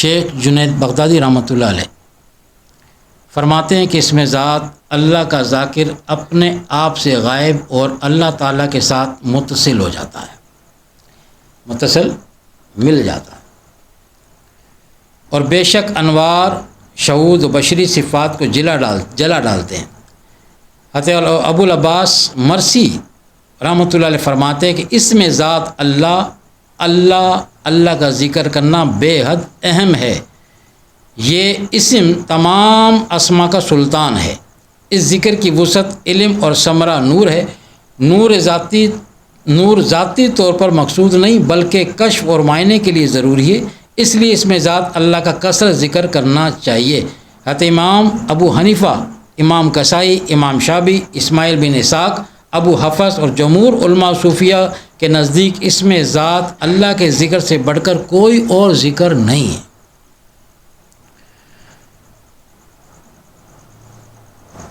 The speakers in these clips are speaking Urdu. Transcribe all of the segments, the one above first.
شیخ جنید بغدادی رحمۃ اللہ علیہ فرماتے ہیں کہ اس میں ذات اللہ کا ذاکر اپنے آپ سے غائب اور اللہ تعالیٰ کے ساتھ متصل ہو جاتا ہے، متصل مل جاتا ہے، اور بے شک انوار شہود و بشری صفات کو جلا ڈالتے ہیں۔ حضرت ابو العباس مرسی رحمۃ اللہ علیہ فرماتے ہیں کہ اس میں ذات اللہ کا ذکر کرنا بے حد اہم ہے۔ یہ اسم تمام اسما کا سلطان ہے۔ اس ذکر کی وسعت علم اور ثمرہ نور ہے۔ نور ذاتی طور پر مقصود نہیں بلکہ کشف اور معائنے کے لیے ضروری ہے، اس لیے اس میں ذات اللہ کا کثرت ذکر کرنا چاہیے۔ حضرت امام ابو حنیفہ، امام کسائی، امام شافعی، اسماعیل بن اسحاق، ابو حفص اور جمہور علماء صوفیہ کے نزدیک اس میں ذات اللہ کے ذکر سے بڑھ کر کوئی اور ذکر نہیں ہے۔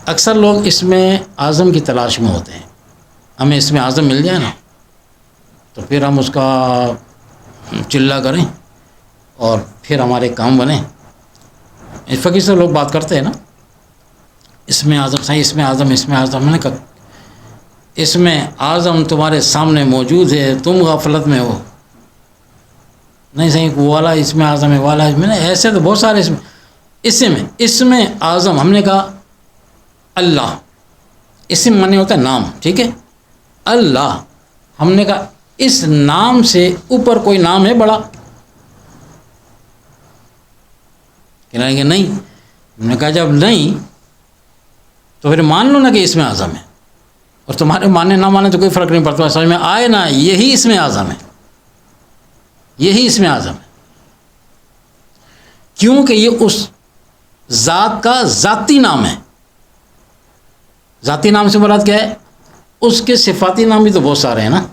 اکثر لوگ اس میں اعظم کی تلاش میں ہوتے ہیں، ہمیں اس میں اعظم مل جائے نا تو پھر ہم اس کا چلہ کریں اور پھر ہمارے کام بنیں۔ فقیر سے لوگ بات کرتے ہیں نا، اس میں اعظم صحیح، اس میں اعظم، اس میں اعظم۔ میں نے کہا اس میں اعظم تمہارے سامنے موجود ہے، تم غفلت میں ہو۔ نہیں صحیح، وہ والا اس میں اعظم ہے، والا میں نے ایسے تو بہت سارے اس میں اعظم۔ ہم نے کہا اللہ، اسم معنی ہوتا ہے نام، ٹھیک ہے، اللہ۔ ہم نے کہا اس نام سے اوپر کوئی نام ہے بڑا؟ کہنے لگے نہیں۔ ہم نے کہا جب نہیں تو پھر مان لو نا کہ اس میں اعظم ہے، اور تمہارے ماننے نہ ماننے تو کوئی فرق نہیں پڑتا، سمجھ میں آئے نا، یہی اس میں اعظم ہے، یہی اس میں اعظم ہے، کیونکہ یہ اس ذات کا ذاتی نام ہے۔ ذاتی نام سے مراد کیا ہے؟ اس کے صفاتی نام بھی تو بہت سارے ہیں نا،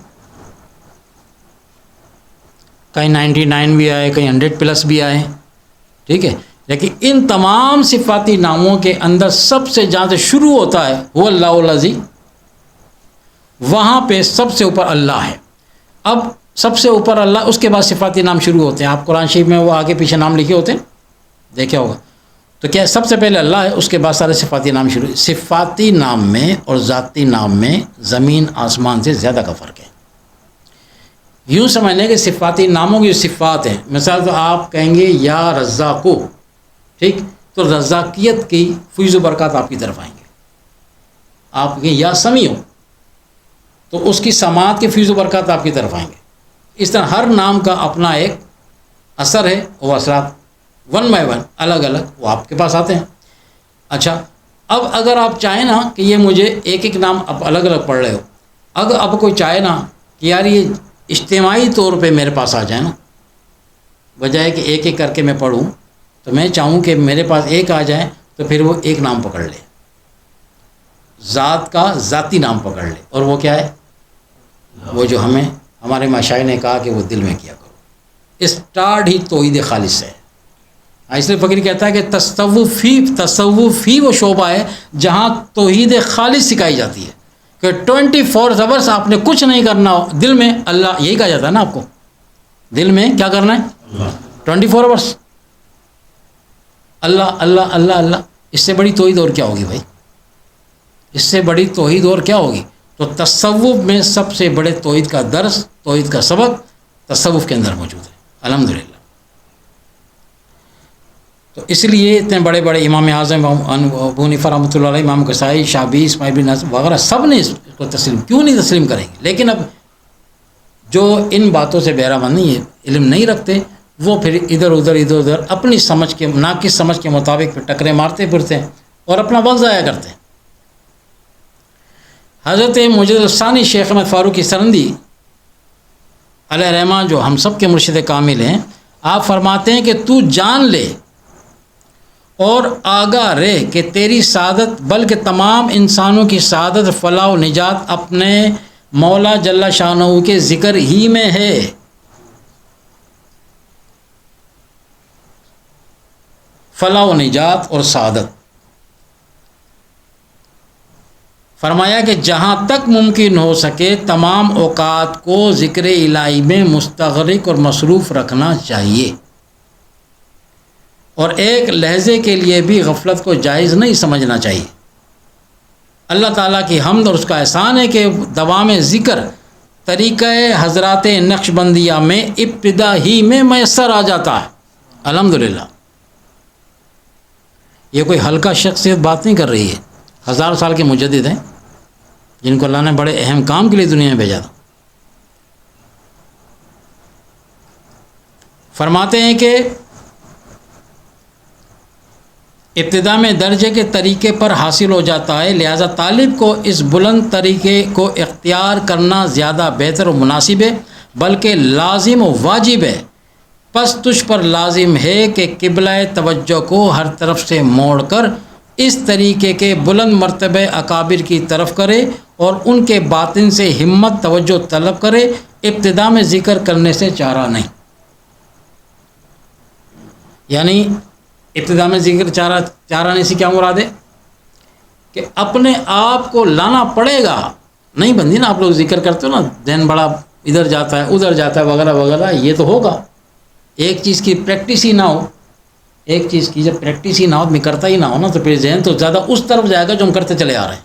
کہیں 99 بھی آئے، کہیں 100+ بھی آئے، ٹھیک ہے، لیکن ان تمام صفاتی ناموں کے اندر سب سے جہاں سے شروع ہوتا ہے وہ اللہ العزی، وہاں پہ سب سے اوپر اللہ ہے۔ اب سب سے اوپر اللہ، اس کے بعد صفاتی نام شروع ہوتے ہیں۔ آپ قرآن شریف میں وہ آگے پیچھے نام لکھے ہوتے ہیں، دیکھا ہوگا، تو کیا سب سے پہلے اللہ ہے، اس کے بعد سارے صفاتی نام شروع۔ صفاتی نام میں اور ذاتی نام میں زمین آسمان سے زیادہ کا فرق ہے۔ یوں سمجھ لیں کہ صفاتی ناموں کی جو صفات ہیں، مثال تو آپ کہیں گے یا رزاقو، ٹھیک، تو رزاقیت کی فیض و برکات آپ کی طرف آئیں گے۔ آپ کہیں یا سمیع، تو اس کی سماعت کی فیض و برکات آپ کی طرف آئیں گے۔ اس طرح ہر نام کا اپنا ایک اثر ہے، وہ اثرات 1 by 1 الگ الگ وہ آپ کے پاس آتے ہیں۔ اچھا، اب اگر آپ چاہیں نا کہ یہ مجھے ایک ایک نام آپ الگ الگ پڑھ رہے ہو، اگر اب کوئی چاہے نا کہ یار یہ اجتماعی طور پہ میرے پاس آ جائے نا، بجائے کہ ایک ایک کر کے میں پڑھوں، تو میں چاہوں کہ میرے پاس ایک آ جائے تو پھر وہ ایک نام پکڑ لے، ذات کا ذاتی نام پکڑ لے، اور وہ کیا ہے؟ وہ جو ہمارے مشائخ نے کہا کہ وہ دل میں کیا کرو، اسٹارٹ ہی توحید خالص ہے۔ اس لیے فقیر کہتا ہے کہ تصوفی وہ شعبہ ہے جہاں توحید خالص سکھائی جاتی ہے، کہ 24 hours آپ نے کچھ نہیں کرنا ہو، دل میں اللہ، یہی کہا جاتا ہے نا آپ کو، دل میں کیا کرنا ہے؟ 24 hours اللہ اللہ اللہ اللہ۔ اس سے بڑی توحید اور کیا ہوگی بھائی؟ اس سے بڑی توحید اور کیا ہوگی؟ تو تصوف میں سب سے بڑے توحید کا درس، توحید کا سبق تصوف کے اندر موجود ہے، الحمدللہ۔ تو اس لیے اتنے بڑے بڑے امام اعظم ابو حنیفہ رحمۃ اللہ علیہ، امام کسائی، شافعی، اسماعیل بن اسحاق وغیرہ سب نے اس کو تسلیم، کیوں نہیں تسلیم کریں گے؟ لیکن اب جو ان باتوں سے بہرہ مند نہیں ہے، علم نہیں رکھتے، وہ پھر ادھر ادھر اپنی سمجھ کے، ناقص سمجھ کے مطابق پھر ٹکرے مارتے پھرتے ہیں اور اپنا وقت ضائع کرتے ہیں۔ حضرت مجد الثانی شیخ احمد فاروقی سرندی علیہ رحمہ، جو ہم سب کے مرشد کامل ہیں، آپ فرماتے ہیں کہ تو جان لے اور آگاہ رہ کہ تیری سعادت بلکہ تمام انسانوں کی سعادت، فلاح و نجات اپنے مولا جل شانہ کے ذکر ہی میں ہے۔ فلاح و نجات اور سعادت، فرمایا کہ جہاں تک ممکن ہو سکے تمام اوقات کو ذکر الہی میں مستغرق اور مصروف رکھنا چاہیے۔ اور ایک لہجے کے لیے بھی غفلت کو جائز نہیں سمجھنا چاہیے۔ اللہ تعالیٰ کی حمد اور اس کا احسان ہے کہ دوام ذکر طریقہ حضرات نقشبندیہ میں ابتدا ہی میں میسر آ جاتا ہے۔ الحمدللہ، یہ کوئی ہلکا شخصیت بات نہیں کر رہی ہے، 1000 سال کے مجدد ہیں جن کو اللہ نے بڑے اہم کام کے لیے دنیا میں بھیجا تھا۔ فرماتے ہیں کہ ابتدا میں درجے کے طریقے پر حاصل ہو جاتا ہے، لہذا طالب کو اس بلند طریقے کو اختیار کرنا زیادہ بہتر و مناسب ہے، بلکہ لازم و واجب ہے۔ پس تجھ پر لازم ہے کہ قبلہ توجہ کو ہر طرف سے موڑ کر اس طریقے کے بلند مرتبہ اکابر کی طرف کرے اور ان کے باطن سے ہمت توجہ طلب کرے، ابتدا میں ذکر کرنے سے چارہ نہیں۔ یعنی ابتدا میں ذکر چارہ نہیں سے کیا مراد ہے کہ اپنے آپ کو لانا پڑے گا۔ نہیں بندی نا، آپ لوگ ذکر کرتے ہو نا، ذہن بڑا ادھر جاتا ہے ادھر جاتا ہے وغیرہ وغیرہ، یہ تو ہوگا۔ ایک چیز کی پریکٹس ہی نہ ہو، ایک چیز کی جب پریکٹس ہی نہ ہو، میں کرتا ہی نہ ہو نا، تو پھر ذہن تو زیادہ اس طرف جائے گا جو ہم کرتے چلے آ رہے ہیں،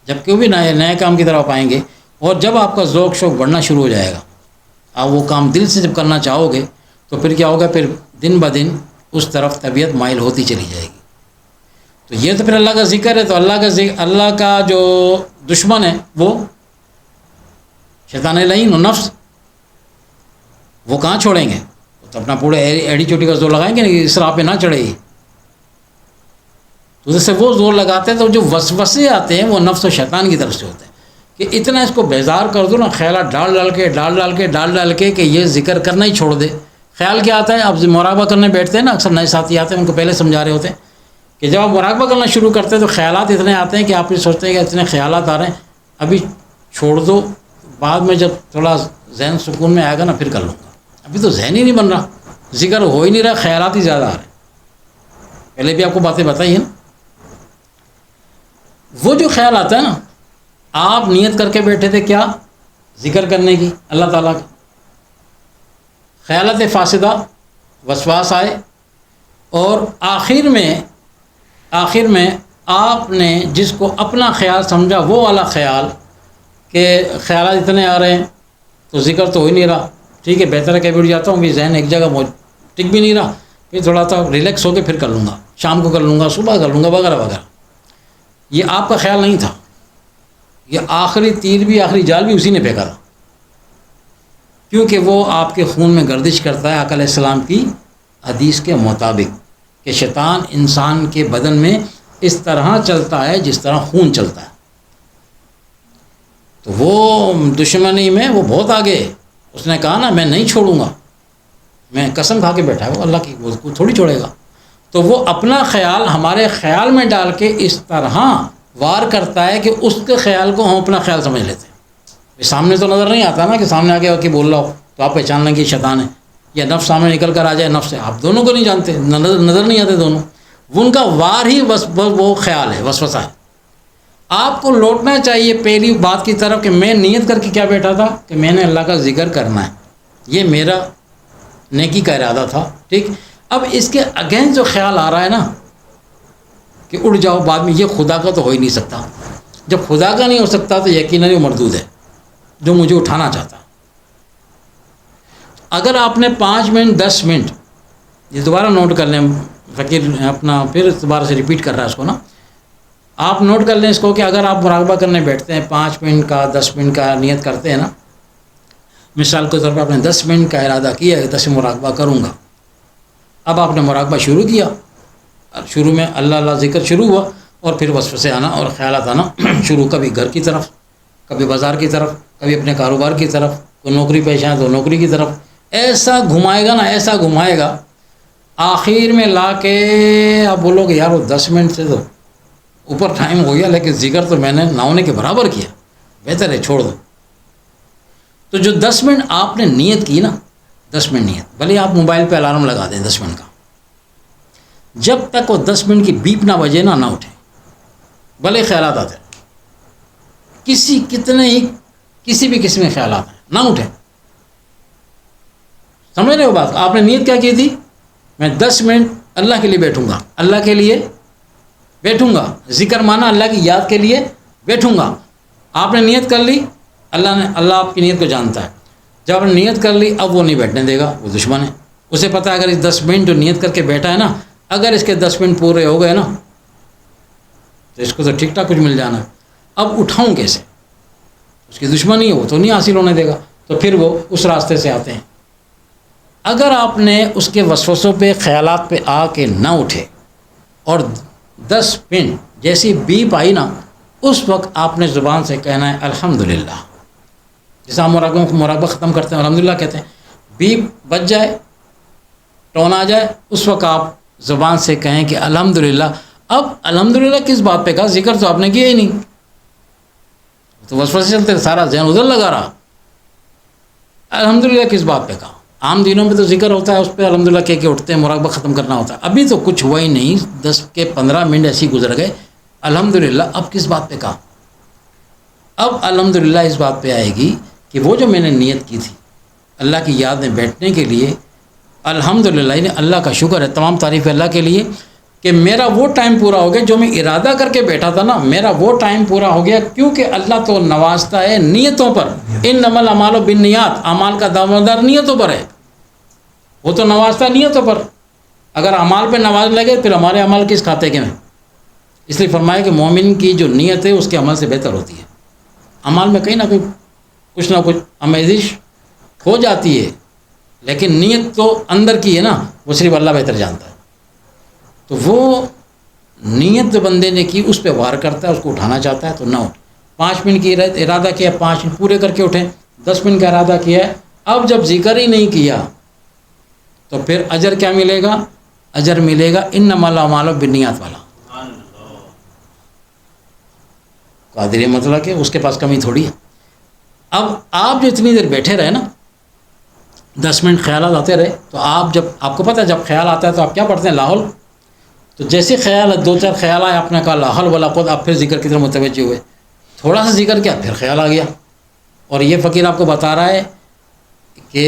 جب کہ وہ بھی نئے کام کی طرف آئیں گے۔ اور جب آپ کا ذوق شوق بڑھنا شروع ہو جائے گا، آپ وہ کام دل سے جب کرنا چاہو گے تو پھر کیا ہوگا، پھر دن بہ دن اس طرف طبیعت مائل ہوتی چلی جائے گی۔ تو یہ تو پھر اللہ کا ذکر ہے، تو اللہ کا جو دشمن ہے وہ شیطان لعین و نفس، وہ کہاں چھوڑیں گے؟ وہ تو اپنا پورے ایڑی چوٹی کا زور لگائیں گے نہیں، اس راہ پہ نہ چڑھے گی۔ تو جیسے وہ زور لگاتے ہیں تو جو وسوسے آتے ہیں وہ نفس و شیطان کی طرف سے ہوتے ہیں کہ اتنا اس کو بیزار کر دو نا، خیالات ڈال کے کہ یہ ذکر کرنا ہی چھوڑ دے۔ خیال کیا آتا ہے؟ اب مراقبہ کرنے بیٹھتے ہیں نا، اکثر نئے ساتھی آتے ہیں، ان کو پہلے سمجھا رہے ہوتے ہیں کہ جب آپ مراقبہ کرنا شروع کرتے ہیں تو خیالات اتنے آتے ہیں کہ آپ یہ سوچتے ہیں کہ اتنے خیالات آ رہے ہیں، ابھی چھوڑ دو، بعد میں جب تھوڑا ذہن سکون میں آئے گا نا پھر کر لوں گا۔ ابھی تو ذہن ہی نہیں بن رہا، ذکر ہو ہی نہیں رہا، خیالات ہی زیادہ آ رہے ہیں۔ پہلے بھی آپ کو باتیں بتائی ہیں نا، وہ جو خیال آتا ہے نا، آپ نیت کر کے بیٹھے تھے کیا؟ ذکر کرنے کی اللہ تعالیٰ کا، خیالات فاسدہ وسواس آئے، اور آخر میں آپ نے جس کو اپنا خیال سمجھا وہ والا خیال کہ خیالات اتنے آ رہے ہیں تو ذکر تو ہو ہی نہیں رہا، ٹھیک ہے بہتر ہے کہ بیٹھ جاتا ہوں، بھی ذہن ایک جگہ ٹک بھی نہیں رہا، پھر تھوڑا سا ریلیکس ہو کے پھر کر لوں گا، شام کو کر لوں گا، صبح کر لوں گا وغیرہ وغیرہ۔ یہ آپ کا خیال نہیں تھا، یہ آخری تیر بھی آخری جال بھی اسی نے پھینکا تھا، کیونکہ وہ آپ کے خون میں گردش کرتا ہے آقا علیہ السلام کی حدیث کے مطابق کہ شیطان انسان کے بدن میں اس طرح چلتا ہے جس طرح خون چلتا ہے۔ تو وہ دشمنی میں وہ بہت آگے، اس نے کہا نا میں نہیں چھوڑوں گا، میں قسم کھا کے بیٹھا ہے وہ اللہ کی، وہ تھوڑی چھوڑے گا۔ تو وہ اپنا خیال ہمارے خیال میں ڈال کے اس طرح وار کرتا ہے کہ اس کے خیال کو ہم اپنا خیال سمجھ لیتے ہیں۔ سامنے تو نظر نہیں آتا نا کہ سامنے آ کے بول رہا ہو تو آپ پہچان لیں کہ شیطان ہے، یا نفس سامنے نکل کر آ جائے نفس ہے، آپ دونوں کو نہیں جانتے، نظر نہیں آتے دونوں، وہ ان کا وار ہی وہ خیال ہے، وسوسہ ہے۔ آپ کو لوٹنا چاہیے پہلی بات کی طرف کہ میں نیت کر کے کیا بیٹھا تھا کہ میں نے اللہ کا ذکر کرنا ہے، یہ میرا نیکی کا ارادہ تھا، ٹھیک۔ اب اس کے اگینسٹ جو خیال آ رہا ہے نا کہ اڑ جاؤ بعد میں، یہ خدا کا تو ہو ہی نہیں سکتا۔ جب خدا کا نہیں ہو سکتا تو یقیناً وہ مردود ہے جو مجھے اٹھانا چاہتا۔ اگر آپ نے 5 منٹ 10 منٹ، یہ دوبارہ نوٹ کر لیں، فقیر اپنا پھر دوبارہ سے ریپیٹ کر رہا ہے اس کو نا، آپ نوٹ کر لیں اس کو کہ اگر آپ مراقبہ کرنے بیٹھتے ہیں 5 منٹ کا 10 منٹ کا نیت کرتے ہیں نا، مثال کے طور پر آپ نے 10 منٹ کا ارادہ کیا کہ 10 مراقبہ کروں گا، اب آپ نے مراقبہ شروع کیا، شروع میں اللہ اللہ ذکر شروع ہوا اور پھر وسوسے آنا اور خیالات آنا شروع، کبھی گھر کی طرف، کبھی بازار کی طرف، کبھی اپنے کاروبار کی طرف، کوئی نوکری پیش ہے تو نوکری کی طرف، ایسا گھمائے گا نا، ایسا گھمائے گا، آخر میں لا کے آپ بولو گے یار وہ 10 منٹ سے تو اوپر ٹائم ہو گیا لیکن ذکر تو میں نے نہ ہونے کے برابر کیا، بہتر ہے چھوڑ دو۔ تو جو 10 منٹ آپ نے نیت کی نا، 10 منٹ نیت، بھلے آپ موبائل پہ الارم لگا دیں 10 منٹ کا، جب تک وہ 10 منٹ کی بیپ نہ بجے نہ اٹھے، بھلے خیالات آتے ہیں کسی بھی قسم کے خیالات ہیں، نہ اٹھے۔ سمجھ رہے ہو بات؟ آپ نے نیت کیا کی تھی میں 10 منٹ اللہ کے لیے بیٹھوں گا، اللہ کے لیے بیٹھوں گا، ذکر مانا اللہ کی یاد کے لیے بیٹھوں گا۔ آپ نے نیت کر لی، اللہ آپ کی نیت کو جانتا ہے، جب آپ نے نیت کر لی اب وہ نہیں بیٹھنے دے گا، وہ دشمن ہے۔ اسے پتہ ہے اگر اس 10 منٹ جو نیت کر کے بیٹھا ہے نا، اگر اس کے 10 منٹ پورے ہو گئے نا تو اس کو تو ٹھیک ٹھاک کچھ مل جانا ہے، اب اٹھاؤں کیسے؟ اس کی دشمنی ہے، وہ تو نہیں حاصل ہونے دے گا، تو پھر وہ اس راستے سے آتے ہیں۔ اگر آپ نے اس کے وسوسوں پہ، خیالات پہ آ کے نہ اٹھے اور 10 منٹ جیسی بیپ آئی نا، اس وقت آپ نے زبان سے کہنا ہے الحمدللہ۔ جیسے ہم مراقبہ ختم کرتے ہیں الحمدللہ کہتے ہیں، بیپ بج جائے، ٹون آ جائے، اس وقت آپ زبان سے کہیں کہ الحمدللہ۔ اب الحمدللہ کس بات پہ کہا؟ ذکر تو آپ نے کیا ہی نہیں، تو وسوسے چلتے، سارا ذہن ادھر لگا رہا۔ الحمدللہ کس بات پہ کہا؟ عام دنوں میں تو ذکر ہوتا ہے، اس پہ الحمدللہ کہہ کے اٹھتے ہیں، مراقبہ ختم کرنا ہوتا ہے۔ ابھی تو کچھ ہوا ہی نہیں، 10 کے 15 منٹ ایسے ہی گزر گئے، الحمدللہ اب کس بات پہ کہا؟ اب الحمدللہ اس بات پہ آئے گی کہ وہ جو میں نے نیت کی تھی اللہ کی یاد میں بیٹھنے کے لیے، الحمدللہ یعنی اللہ کا شکر ہے، تمام تعریف اللہ کے لیے کہ میرا وہ ٹائم پورا ہو گیا جو میں ارادہ کر کے بیٹھا تھا نا، میرا وہ ٹائم پورا ہو گیا، کیونکہ اللہ تو نوازتا ہے نیتوں پر۔ انما الاعمال بالنیات، اعمال کا دامدار نیتوں پر ہے، وہ تو نوازتا ہے نیتوں پر۔ اگر اعمال پہ نواز لگے پھر ہمارے عمل کس کھاتے کے میں؟ اس لیے فرمایا کہ مومن کی جو نیت ہے اس کے عمل سے بہتر ہوتی ہے۔ عمل میں کہیں نہ کہیں کچھ نہ کچھ آمیزش ہو جاتی ہے، لیکن نیت تو اندر کی ہے نا، وہ صرف اللہ بہتر جانتا ہے۔ تو وہ نیت جو بندے نے کی اس پہ وار کرتا ہے، اس کو اٹھانا چاہتا ہے تو نہ اٹھ۔ 5 منٹ کی ارادہ کیا، 5 منٹ پورے کر کے اٹھیں۔ 10 منٹ کا ارادہ کیا ہے، اب جب ذکر ہی نہیں کیا تو پھر اجر کیا ملے گا؟ اجر ملے گا انما الاعمال بالنیات والا۔ قادری مطلب کہ اس کے پاس کمی تھوڑی ہے۔ اب آپ جو اتنی دیر بیٹھے رہے نا، 10 منٹ خیالات آتے رہے، تو آپ کو پتہ ہے جب خیال آتا ہے تو آپ کیا پڑھتے ہیں؟ لاحول۔ تو جیسے خیال 2-4 خیال آئے، آپ نے کہا لا حول ولا قوت، آپ پھر ذکر کی طرف متوجہ ہوئے، تھوڑا سا ذکر کیا پھر خیال آ گیا۔ اور یہ فقیر آپ کو بتا رہا ہے کہ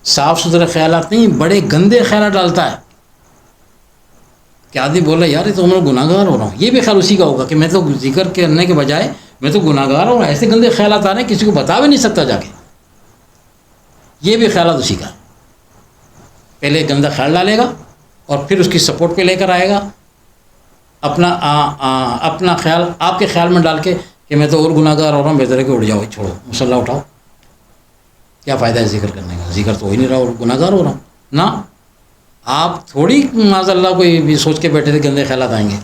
صاف ستھرے خیالات نہیں، بڑے گندے خیالات ڈالتا ہے کہ آدمی بولا یار یہ تو میں گناہ گار ہو رہا ہوں، یہ بھی خیال اسی کا ہوگا کہ میں تو ذکر کرنے کے بجائے میں تو گناہ گار ہوں، ایسے گندے خیالات آ رہے ہیں کسی کو بتا بھی نہیں سکتا جا کے، یہ بھی خیالات اسی کا۔ پہلے گندہ خیال ڈالے گا اور پھر اس کی سپورٹ پہ لے کر آئے گا اپنا خیال آپ کے خیال میں ڈال کے کہ میں تو اور گناہ گار ہو رہا ہوں، بہتر ہے کہ اٹھ جاؤ، چھوڑو مصلی اٹھاؤ، کیا فائدہ ہے ذکر کرنے کا؟ ذکر تو ہو ہی نہیں رہا اور گناہ گار ہو رہا ہوں نا۔ آپ تھوڑی معاذ اللہ کوئی بھی سوچ کے بیٹھے تھے گندے خیالات آئیں گے۔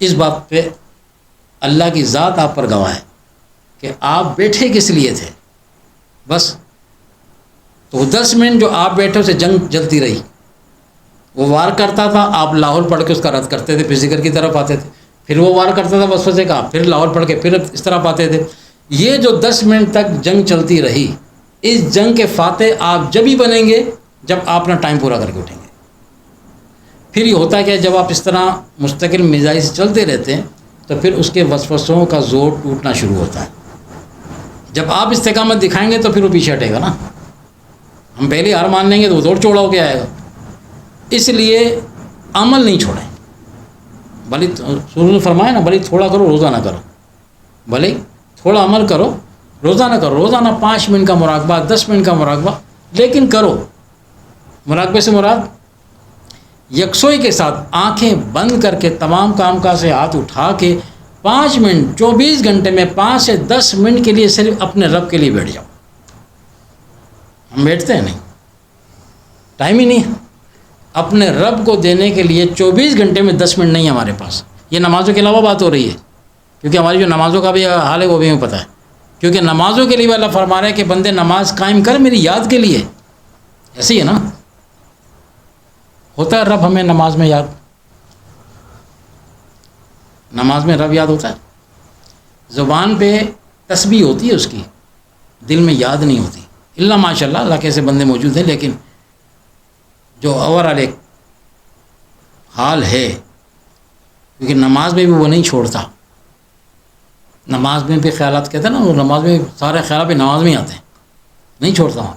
اس بات پہ اللہ کی ذات آپ پر گواہ ہے کہ آپ بیٹھے کس لیے تھے بس۔ تو 10 منٹ جو آپ بیٹھے اسے جنگ جلتی رہی، وہ وار کرتا تھا، آپ لاہور پڑھ کے اس کا رد کرتے تھے، پھر ذکر کی طرف آتے تھے، پھر وہ وار کرتا تھا وسوسے کا، پھر لاہور پڑھ کے پھر اس طرف آتے تھے۔ یہ جو 10 منٹ تک جنگ چلتی رہی، اس جنگ کے فاتح آپ جب ہی بنیں گے جب آپ اپنا ٹائم پورا کر کے اٹھیں گے۔ پھر یہ ہوتا ہے کہ جب آپ اس طرح مستقل مزاج سے چلتے رہتے ہیں تو پھر اس کے وسوسوں کا زور ٹوٹنا شروع ہوتا ہے۔ جب آپ استقامت دکھائیں گے تو پھر وہ پیچھے ہٹے گا نا۔ ہم پہلے ہار مان لیں گے تو وہ دوڑ چوڑا ہو کے آئے گا۔ اس لیے عمل نہیں چھوڑیں، بھلے سورج نے فرمایا نا، بھلے تھوڑا کرو روزہ نہ کرو، بھلے تھوڑا عمل کرو روزہ نہ کرو، روزانہ 5 منٹ کا مراقبہ، 10 منٹ کا مراقبہ، لیکن کرو۔ مراقبے سے مراد یکسوئی کے ساتھ آنکھیں بند کر کے تمام کام کاج سے ہاتھ اٹھا کے 5 منٹ 24 گھنٹے میں 5 سے 10 منٹ کے لیے صرف اپنے رب کے لیے بیٹھ جاؤ۔ ہم بیٹھتے ہیں نہیں، ٹائم ہی نہیں، اپنے رب کو دینے کے لیے 24 گھنٹے میں 10 منٹ نہیں ہے ہمارے پاس۔ یہ نمازوں کے علاوہ بات ہو رہی ہے، کیونکہ ہماری جو نمازوں کا بھی حال ہے وہ بھی ہمیں پتہ ہے، کیونکہ نمازوں کے لیے اللہ فرما رہا ہے کہ بندے نماز قائم کر میری یاد کے لیے۔ ایسے ہی ہے نا، ہوتا ہے رب ہمیں نماز میں یاد، نماز میں رب یاد ہوتا ہے، زبان پہ تسبیح ہوتی ہے اس کی، دل میں یاد نہیں ہوتی، اللہ ماشاء اللہ اللہ کے ایسے بندے موجود ہیں، لیکن جو اوورآل ایک حال ہے، کیونکہ نماز میں بھی وہ نہیں چھوڑتا، نماز میں بھی خیالات کہتے ہیں نا، وہ نماز میں سارے خیالات بھی نماز میں ہی آتے ہیں، نہیں چھوڑتا وہاں۔